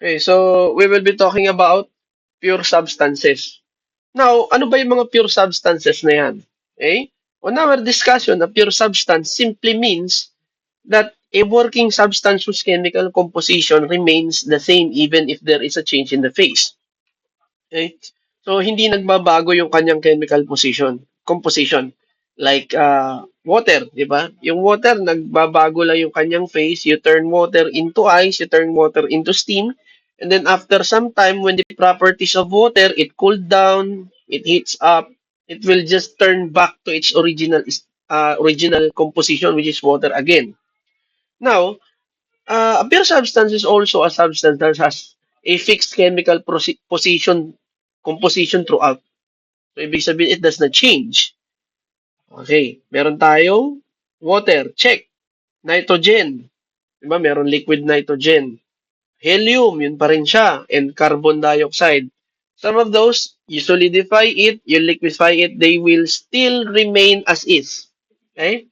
Okay, so we will be talking about pure substances. Now, ano ba yung mga pure substances na yan? Okay? On our discussion, a pure substance simply means that a working substance whose chemical composition remains the same even if there is a change in the phase. Okay? So, hindi nagbabago yung kanyang chemical composition. Like water, di ba? Yung water, nagbabago lang yung kanyang phase. You turn water into ice, you turn water into steam. And then after some time, when the properties of water, it cooled down, it heats up, it will just turn back to its original composition, which is water again. Now, a pure substance is also a substance that has a fixed chemical position composition throughout. So, ibig sabihin, it does not change. Okay, meron tayong water, check. Nitrogen, diba? Meron liquid nitrogen. Helium, yun pa rin siya. And carbon dioxide. Some of those, you solidify it, you liquefy it, they will still remain as is. Okay?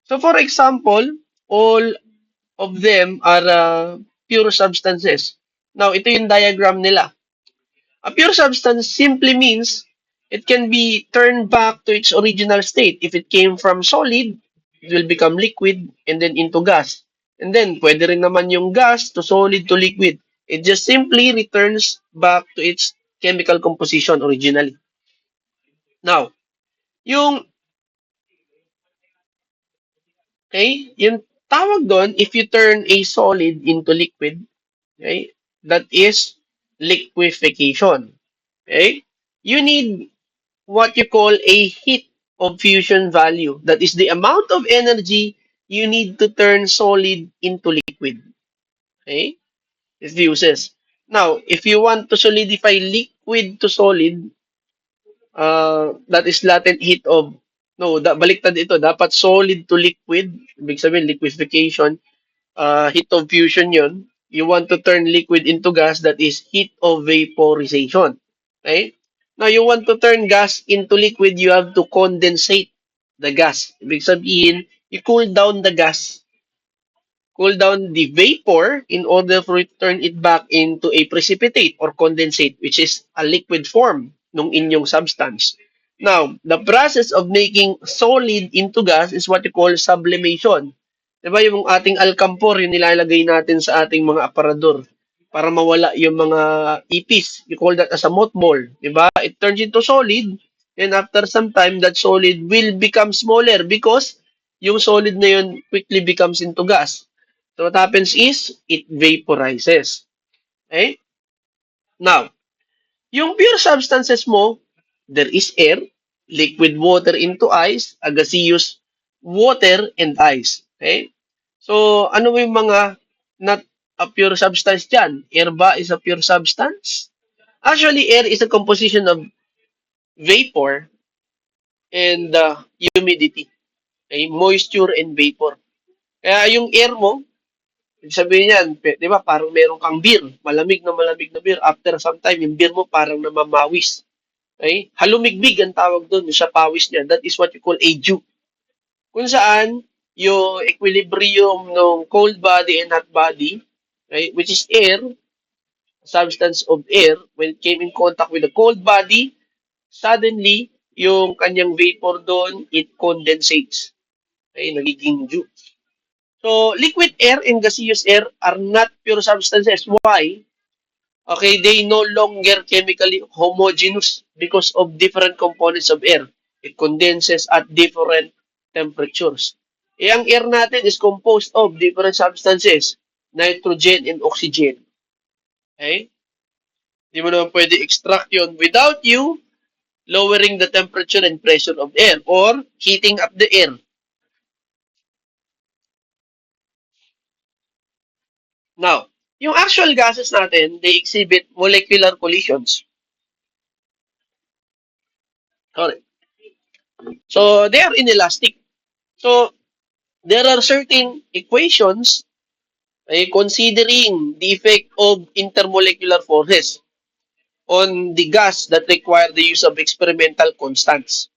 So, for example, all of them are pure substances. Now, ito yung diagram nila. A pure substance simply means it can be turned back to its original state. If it came from solid, it will become liquid and then into gas. And then, pwede rin naman yung gas to solid to liquid. It just simply returns back to its chemical composition originally. Now, yung, yung tawag doon, if you turn a solid into liquid, okay, that is liquefaction. Okay? You need what you call a heat of fusion value. That is the amount of energy you need to turn solid into liquid. Okay? It fuses. Now, if you want to solidify liquid to solid, that is latent heat of, no, baliktad ito. Dapat solid to liquid. Ibig sabihin, liquefaction. Heat of fusion yon. You want to turn liquid into gas, that is heat of vaporization. Okay? Now, you want to turn gas into liquid, you have to condensate the gas. Ibig sabihin, you cool down the vapor in order for it to turn it back into a precipitate or condensate, which is a liquid form ng inyong substance. Now, the process of making solid into gas is what you call sublimation. Diba yung ating alcampor, yung nilalagay natin sa ating mga aparador para mawala yung mga ipis. You call that as a mothball. Diba? It turns into solid and after some time, that solid will become smaller because yung solid na yun quickly becomes into gas. So what happens is, it vaporizes. Okay? Now, yung pure substances mo, there is air, liquid water into ice, a gaseous water and ice. Okay? So, ano yung mga not a pure substance dyan? Air ba is a pure substance? Actually, air is a composition of vapor and humidity. Okay? Moisture and vapor. Kaya yung air mo, ibig sabihin yan, di ba, parang meron kang beer, malamig na beer. After some time, yung beer mo parang namamawis. Okay? Halumigbig ang tawag doon sa pawis niya. That is what you call a dew. Kung saan, yung equilibrium ng cold body and hot body, okay, which is air, substance of air, when it came in contact with the cold body, suddenly, yung kanyang vapor doon, it condensates. Okay, nagiging dew. So, liquid air and gaseous air are not pure substances. Why? Okay, they no longer chemically homogeneous because of different components of air. It condenses at different temperatures. Eh, ang air natin is composed of different substances, nitrogen and oxygen. Okay? Hindi mo naman pwede extract yun without you lowering the temperature and pressure of air or heating up the air. Now, yung actual gases natin, they exhibit molecular collisions. Correct. So, they are inelastic. So, there are certain equations considering the effect of intermolecular forces on the gas that require the use of experimental constants.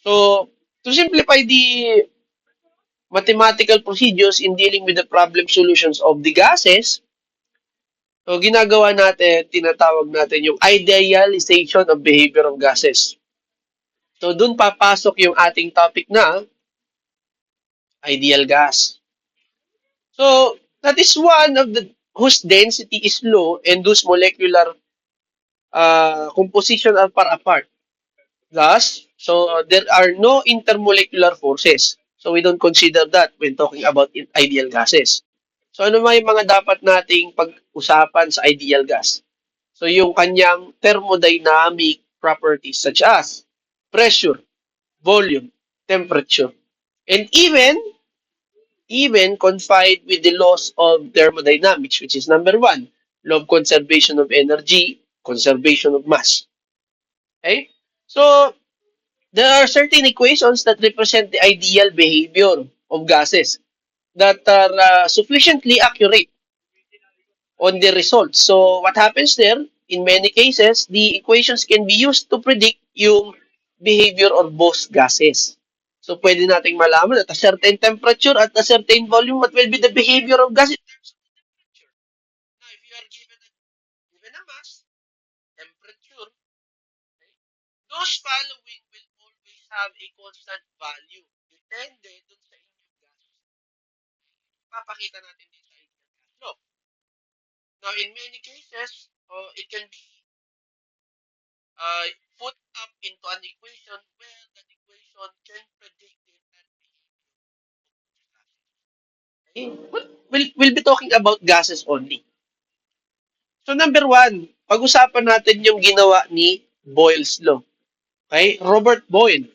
So, to simplify the mathematical procedures in dealing with the problem solutions of the gases, So, ginagawa natin, tinatawag natin yung idealization of behavior of gases. So, dun papasok yung ating topic na ideal gas. So, that is one of the whose density is low and whose molecular composition are far apart. Thus, so there are no intermolecular forces. So, we don't consider that when talking about ideal gases. So, ano may mga dapat nating pag-usapan sa ideal gas? So, yung kanyang thermodynamic properties such as pressure, volume, temperature, and even confined with the laws of thermodynamics, which is number one, law of conservation of energy, conservation of mass. Okay? So, there are certain equations that represent the ideal behavior of gases that are sufficiently accurate on the results. So, what happens there, in many cases, the equations can be used to predict yung behavior of both gases. So, pwede nating malaman at a certain temperature, at a certain volume, what will be the behavior of gas in terms of the temperature. Now, if you are given a mass, temperature, okay, those following will always have a constant value. Depende dun sa inyong gas. Papakita natin din sa inyong gas law. Now, in many cases, it can be uh, put up into an equation where that equation can predict the entire behavior of gases. Okay? But we'll be talking about gases only. So number one, pag-usapan natin yung ginawa ni Boyle's law. Okay? Robert Boyle.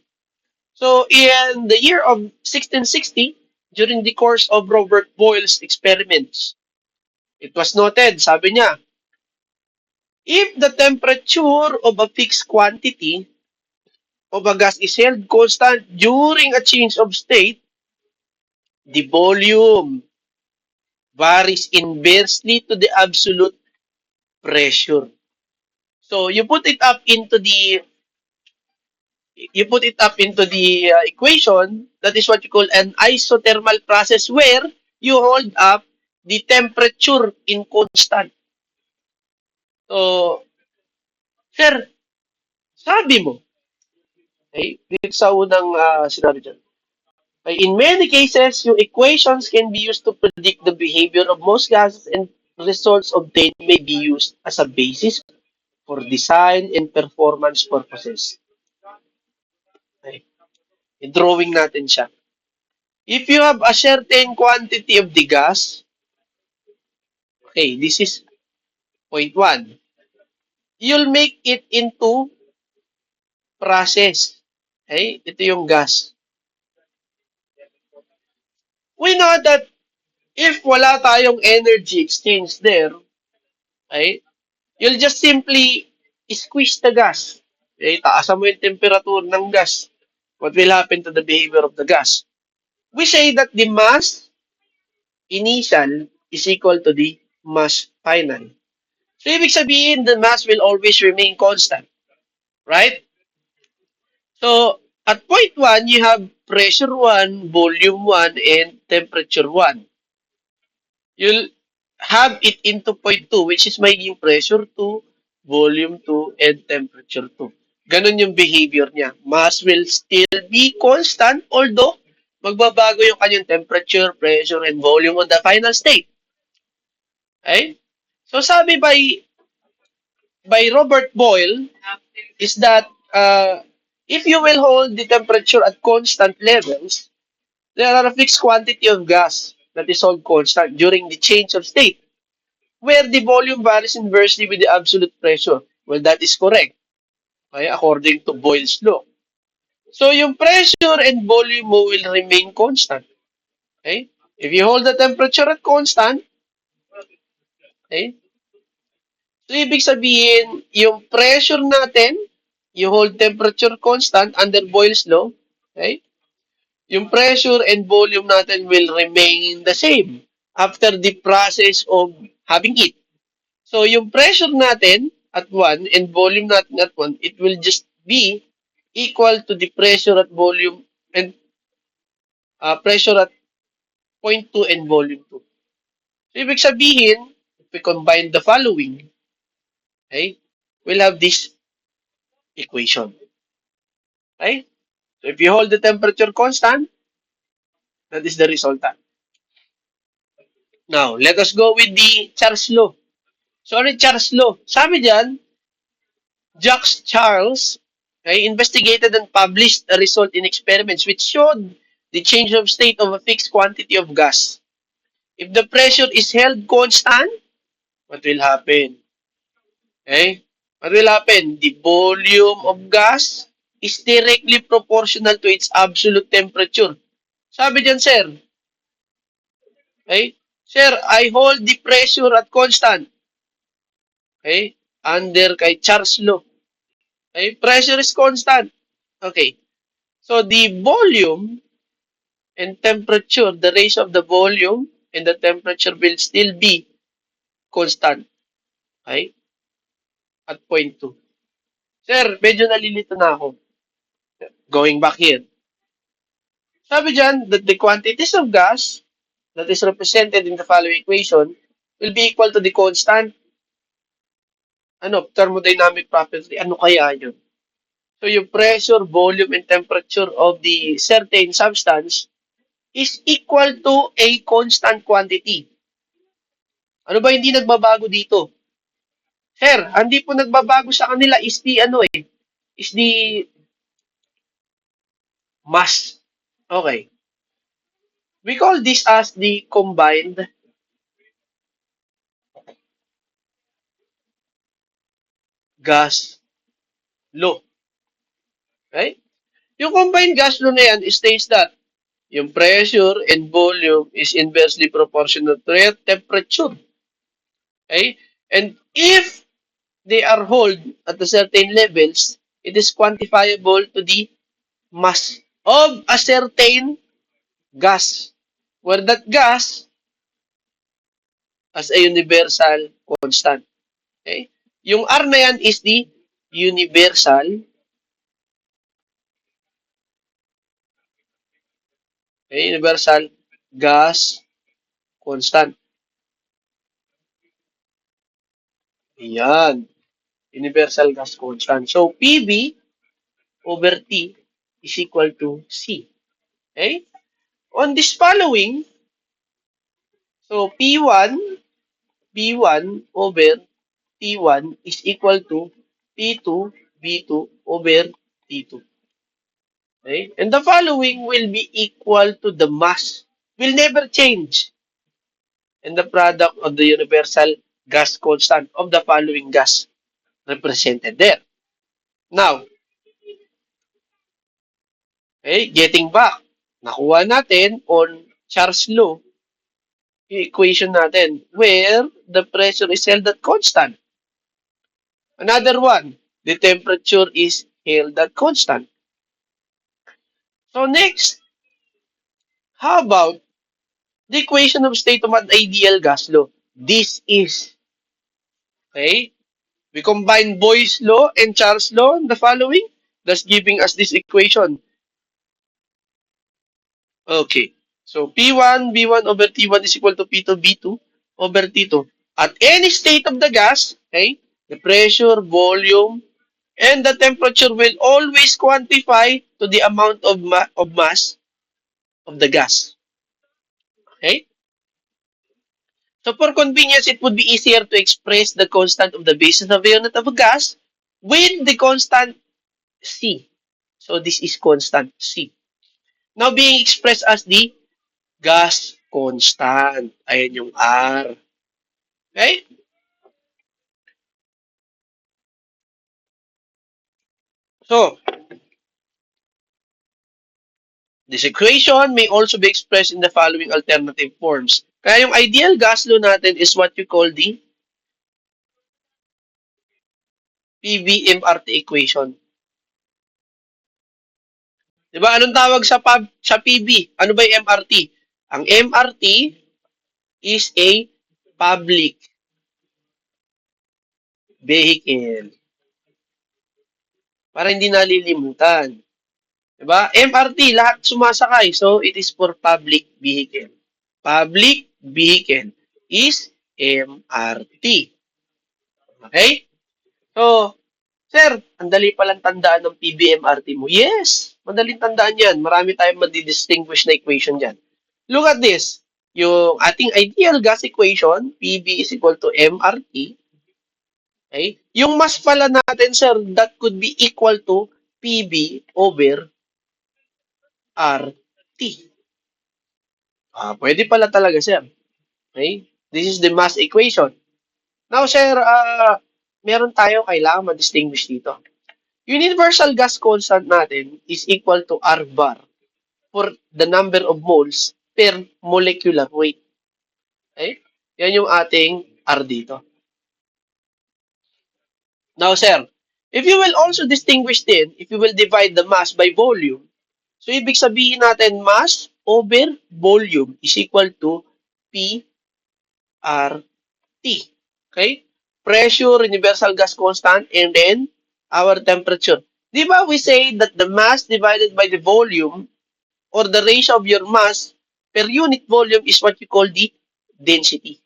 So in the year of 1660, during the course of Robert Boyle's experiments, it was noted, sabi niya, if the temperature of a fixed quantity of a gas is held constant during a change of state, the volume varies inversely to the absolute pressure. So you put it up into the equation. That is what you call an isothermal process where you hold up the temperature in constant. So, sir, sabi mo, okay, dito sa unang sinabi dyan, okay, in many cases, yung equations can be used to predict the behavior of most gases and results obtained may be used as a basis for design and performance purposes. Okay. I-drawing natin siya. If you have a certain quantity of the gas, okay, this is point 1. You'll make it into process. Okay, ito yung gas. We know that if wala tayong energy exchange there, okay, you'll just simply squeeze the gas. Okay, taasan mo yung temperature ng gas. What will happen to the behavior of the gas? We say that the mass initial is equal to the mass final. So, ibig sabihin, the mass will always remain constant. Right? So, at point 1, you have pressure 1, volume 1, and temperature 1. You'll have it into point 2, which is magiging pressure 2, volume 2, and temperature 2. Ganun yung behavior niya. Mass will still be constant, although magbabago yung kanyang temperature, pressure, and volume on the final state. Okay? So, sabi by Robert Boyle is that if you will hold the temperature at constant levels, there are a fixed quantity of gas that is held constant during the change of state, where the volume varies inversely with the absolute pressure. Well, that is correct, okay, according to Boyle's law. So, yung pressure and volume mo will remain constant. Okay? If you hold the temperature at constant, okay, so ibig sabihin, yung pressure natin, you hold temperature constant under Boyle's law, okay? Yung pressure and volume natin will remain the same after the process of having it. So, yung pressure natin at 1 and volume natin at 1, it will just be equal to the pressure at volume and pressure at point 2 and volume 2. So, ibig sabihin, we combine the following, okay, we'll have this equation. Okay? So if you hold the temperature constant, that is the resultant. Now, let us go with the Charles law. Sorry, Charles law. Sabi dyan, Jacques Charles, okay, investigated and published a result in experiments which showed the change of state of a fixed quantity of gas. If the pressure is held constant, what will happen? Okay? What will happen? The volume of gas is directly proportional to its absolute temperature. Sabi dyan, sir, okay? Sir, I hold the pressure at constant. Okay? Under kay Charles law. Okay? Pressure is constant. Okay. So the volume and temperature, the ratio of the volume and the temperature will still be constant. Okay? At point 2. Sir, medyo nalilito na ako. Going back here. Sabi dyan that the quantities of gas that is represented in the following equation will be equal to the constant thermodynamic property. Ano kaya yun? So yung pressure, volume, and temperature of the certain substance is equal to a constant quantity. Ano ba hindi nagbabago dito? Sir, hindi po nagbabago sa kanila is the is the mass. Okay. We call this as the combined gas law. Okay? Yung combined gas law na yan states that yung pressure and volume is inversely proportional to their temperature. Okay? And if they are held at a certain levels, it is quantifiable to the mass of a certain gas, where that gas as a universal constant. Okay? Yung R na yan is the universal, okay, universal gas constant. Yan. Universal gas constant. So, PV over T is equal to C. Okay? On this following, so P1 over T1 is equal to P2 V2 over T2. Okay? And the following will be equal to the mass. Will never change. And the product of the universal gas constant of the following gas represented there. Now, okay, getting back, nakuha natin on Charles law, yung equation natin, where the pressure is held at constant. Another one, the temperature is held at constant. So next, how about the equation of state of an ideal gas law? This is, okay, we combine Boyle's law and Charles law in the following, thus giving us this equation. Okay, so P1 V1 over T1 is equal to P2 V2 over T2. At any state of the gas, okay, the pressure, volume, and the temperature will always quantify to the amount of mass of the gas. Okay? So for convenience, it would be easier to express the constant of the basis of a unit of a gas with the constant C. So this is constant C. Now being expressed as the gas constant. Ayan yung R. Okay? So, this equation may also be expressed in the following alternative forms. Kaya yung ideal gas law natin is what you call the PV-MRT equation. Diba? Anong tawag sa PV? Ano ba yung MRT? Ang MRT is a public vehicle. Para hindi nalilimutan. Diba? MRT, lahat sumasakay. So, it is for public vehicle. Public vehicle is MRT. Okay? So, sir, ang dali palang tandaan ng PBMRT mo. Yes, madaling tandaan yan. Marami tayong madi-distinguish na equation dyan. Look at this. Yung ating ideal gas equation, PB is equal to MRT. Okay? Yung mass pala natin, sir, that could be equal to PB over RT. Pwede pala talaga, sir. Okay? This is the mass equation. Now, sir, meron tayo kailangan ma-distinguish dito. Universal gas constant natin is equal to R bar for the number of moles per molecular weight. Okay? Yan yung ating R dito. Now, sir, if you will also distinguish din, if you will divide the mass by volume, so ibig sabihin natin mass over volume is equal to P R T. Okay? Pressure, universal gas constant, and then our temperature. Di ba we say that the mass divided by the volume or the ratio of your mass per unit volume is what you call the density.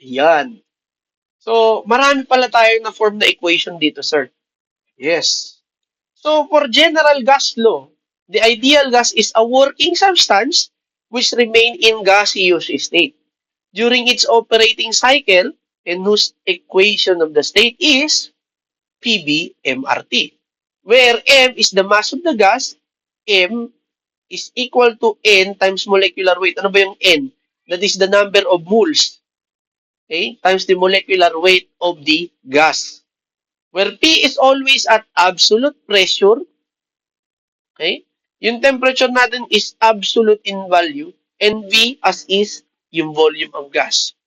Yan. So, marami pala tayong na-form na equation dito, sir. Yes. So, for general gas law, the ideal gas is a working substance which remain in gaseous state during its operating cycle and whose equation of the state is PBMRT, where M is the mass of the gas, M is equal to N times molecular weight. Ano ba yung N? That is the number of moles, okay, times the molecular weight of the gas. Where P is always at absolute pressure, okay? Yung temperature natin is absolute in value, and V as is yung volume of gas.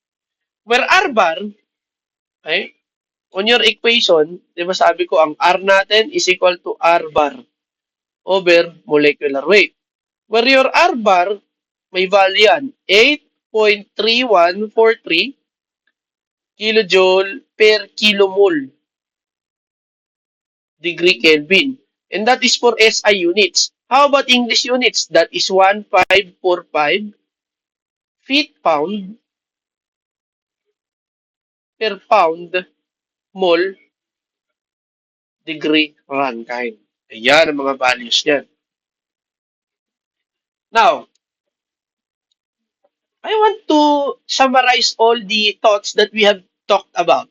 Where R bar, okay, on your equation, di ba sabi ko, ang R natin is equal to R bar over molecular weight. Where your R bar, may value yan, 8.3143 kilojoule per kilomole degree Kelvin. And that is for SI units. How about English units? That is 1545 feet pound per pound mole degree Rankine. Ayan ang mga values niyan. Now, I want to summarize all the thoughts that we have talked about.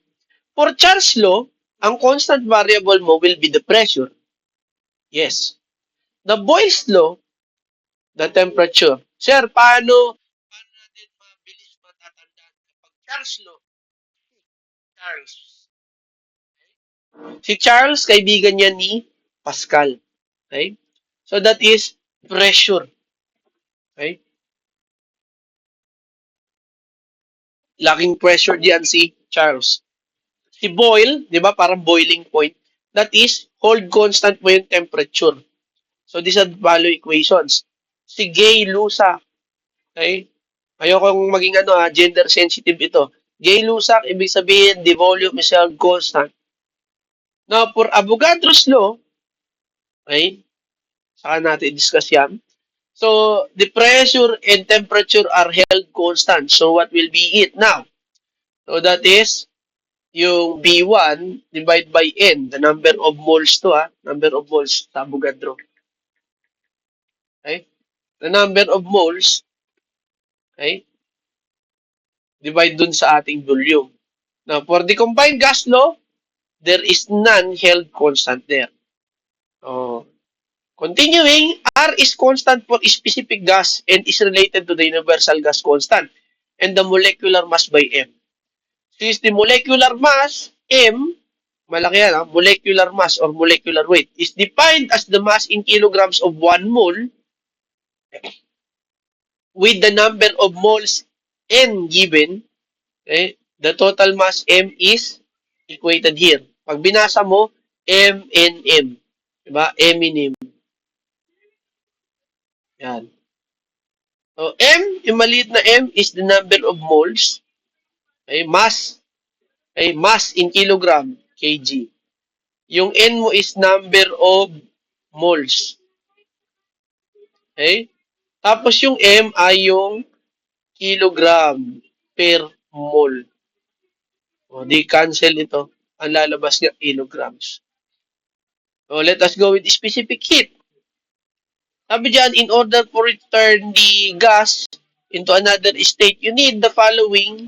For Charles' law, ang constant variable mo will be the pressure. Yes. The Boyle's law, the temperature. Sir, paano natin mabilis matatandaan kapag Charles' law? Charles. Si Charles, kaibigan niya ni Pascal. Okay? So that is pressure. Okay? Laking pressure diyan si Charles. Si Boyle, di ba, parang boiling point. That is, hold constant mo yung temperature. So these are value equations. Si Gay-Lussac. Okay? Ayokong maging gender sensitive ito. Gay-Lussac, ibig sabihin, the volume is held constant. Now, for Avogadro's law, okay, saka natin discuss yan. So, the pressure and temperature are held constant. So, what will be it now? So, that is yung B1 divided by N, the number of moles to, number of moles sa Avogadro. Okay? The number of moles, okay, divide dun sa ating volume. Now, for the combined gas law, there is none held constant there. Oh. Continuing, R is constant for specific gas and is related to the universal gas constant and the molecular mass by M. Since the molecular mass, M, malaki yan, molecular mass or molecular weight, is defined as the mass in kilograms of 1 mole with the number of moles N given, okay, the total mass M is equated here. Pag binasa mo, M, N, M. Diba? M in M. Yan. So, M, yung maliit na M is the number of moles. Okay, mass. Okay, mass in kilogram, kg. Yung N mo is number of moles. Okay? Tapos yung M ay yung kilogram per mole. O, di cancel ito. Ang lalabas niya, kilograms. So, let us go with specific heat. Sabi dyan, in order for it to turn the gas into another state, you need the following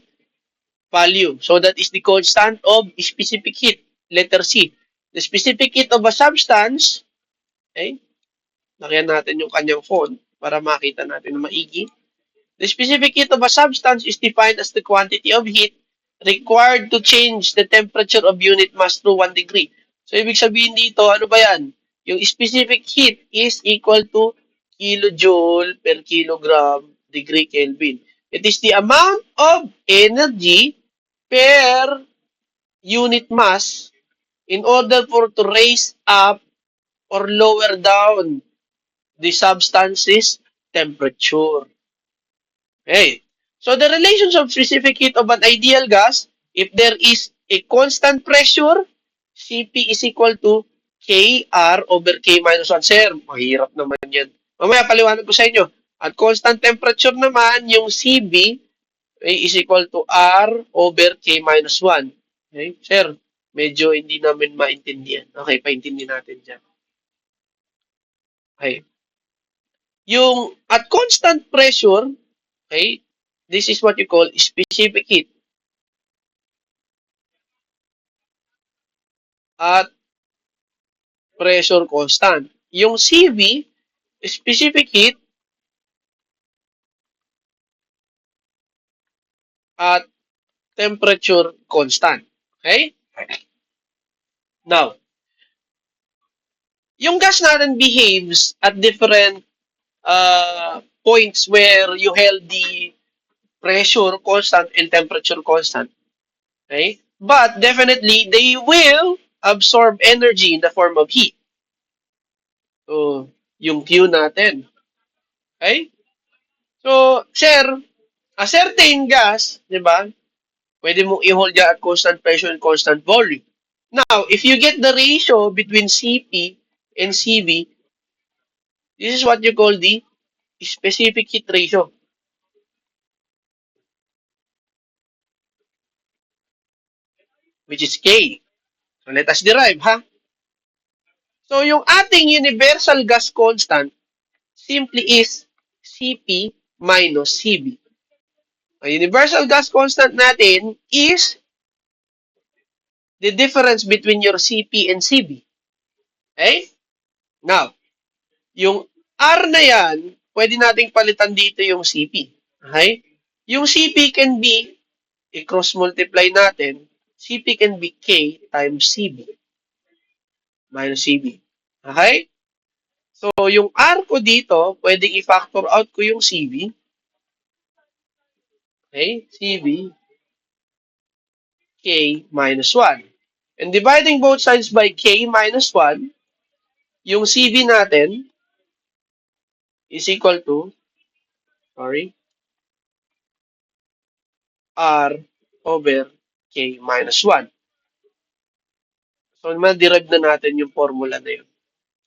value. So, that is the constant of specific heat. Letter C. The specific heat of a substance, okay, nakyan natin yung kanyang font para makita natin na maigi. The specific heat of a substance is defined as the quantity of heat required to change the temperature of unit mass through 1 degree. So, ibig sabihin dito, ano ba yan? Yung specific heat is equal to kilojoule per kilogram degree Kelvin. It is the amount of energy per unit mass in order for to raise up or lower down the substance's temperature. Okay. So the relations of specific heat of an ideal gas, if there is a constant pressure, Cp is equal to Kr over K minus 1. Sir, mahirap naman yan. Mamaya paliwanag ko sa inyo. At constant temperature naman, yung Cv is equal to R over K minus 1. Okay? Sir, medyo hindi namin maintindihan. Okay, paintindihan natin dyan. Okay. Yung at constant pressure, okay, this is what you call specific heat. At pressure constant. Yung Cv, specific heat, at temperature constant. Okay? Now, yung gas natin behaves at different points where you held the pressure constant and temperature constant. Okay? But definitely, they will absorb energy in the form of heat. So, yung Q natin. Okay? So, sir, a certain gas, di ba? Pwede mong i-hold yan at constant pressure and constant volume. Now, if you get the ratio between Cp and Cv, this is what you call the specific heat ratio. Which is K. So, let us derive, ha? So, yung ating universal gas constant simply is Cp minus Cv. Ang universal gas constant natin is the difference between your Cp and Cv. Okay? Now, yung R na yan, pwede nating palitan dito yung Cp. Okay? Yung Cp can be, i-cross multiply natin, Cp can be K times Cv minus Cv. Okay? So, yung R ko dito, pwedeng i-factor out ko yung Cv. Okay? Cv K minus 1. And dividing both sides by K minus 1, yung Cv natin is equal to, R over K minus 1. So, ma-derive na natin yung formula na yun.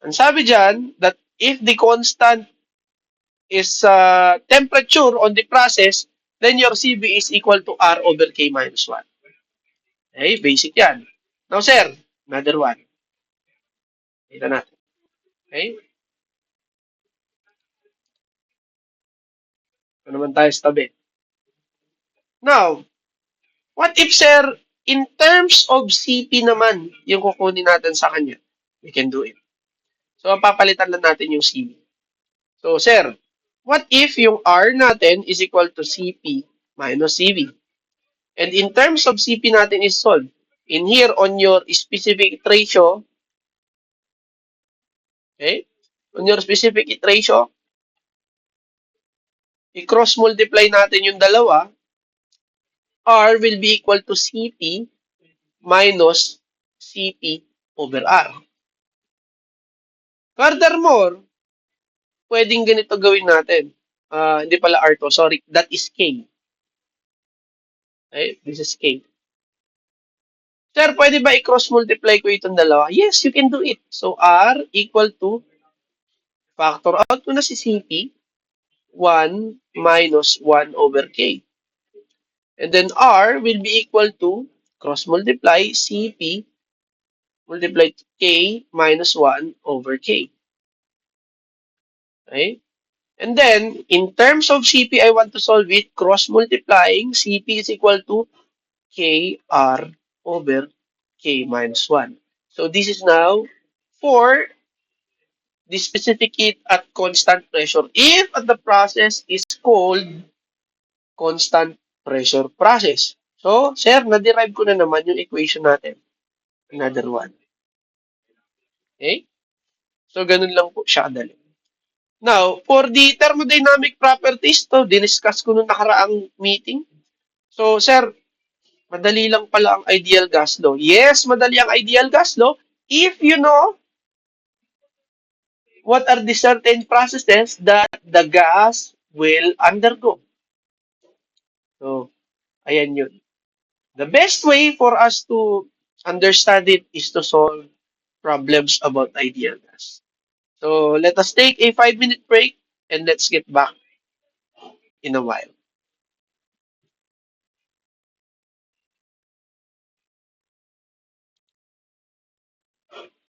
Ang sabi dyan, that if the constant is temperature on the process, then your Cv is equal to R over K minus 1. Okay, basic yan. Now, sir, another one. Kita natin. Okay? Ito naman tayo sa tabi. Now, what if, sir, in terms of Cp naman, yung kukunin natin sa kanya, we can do it. So, papalitan lang natin yung Cv. So, sir, what if yung R natin is equal to Cp minus Cv? And in terms of Cp natin is solved. In here, on your specific ratio, okay, on your specific ratio, i-cross multiply natin yung dalawa, R will be equal to Cp minus Cp over R. Furthermore, pwedeng ganito gawin natin. Hindi pala R to, sorry. That is K. Okay, this is K. Sir, pwede ba i-cross multiply ko itong dalawa? Yes, you can do it. So, R equal to, factor out ko na si Cp. 1 minus 1 over K. And then R will be equal to cross multiply Cp multiply K minus 1 over K. Okay? And then, in terms of Cp, I want to solve it cross multiplying Cp is equal to Kr over K minus 1. So this is now for the specific heat at constant pressure if the process is called constant pressure process. So, sir, na-derive ko na naman yung equation natin. Another one. Okay? So, ganun lang po siya kadali. Now, for the thermodynamic properties, to diniscuss ko nung nakaraang meeting. So, sir, madali lang pala ang ideal gas law. Yes, madali ang ideal gas law if you know what are the certain processes that the gas will undergo. So, ayan yun. The best way for us to understand it is to solve problems about ideal gas. So, let us take a 5-minute break and let's get back in a while.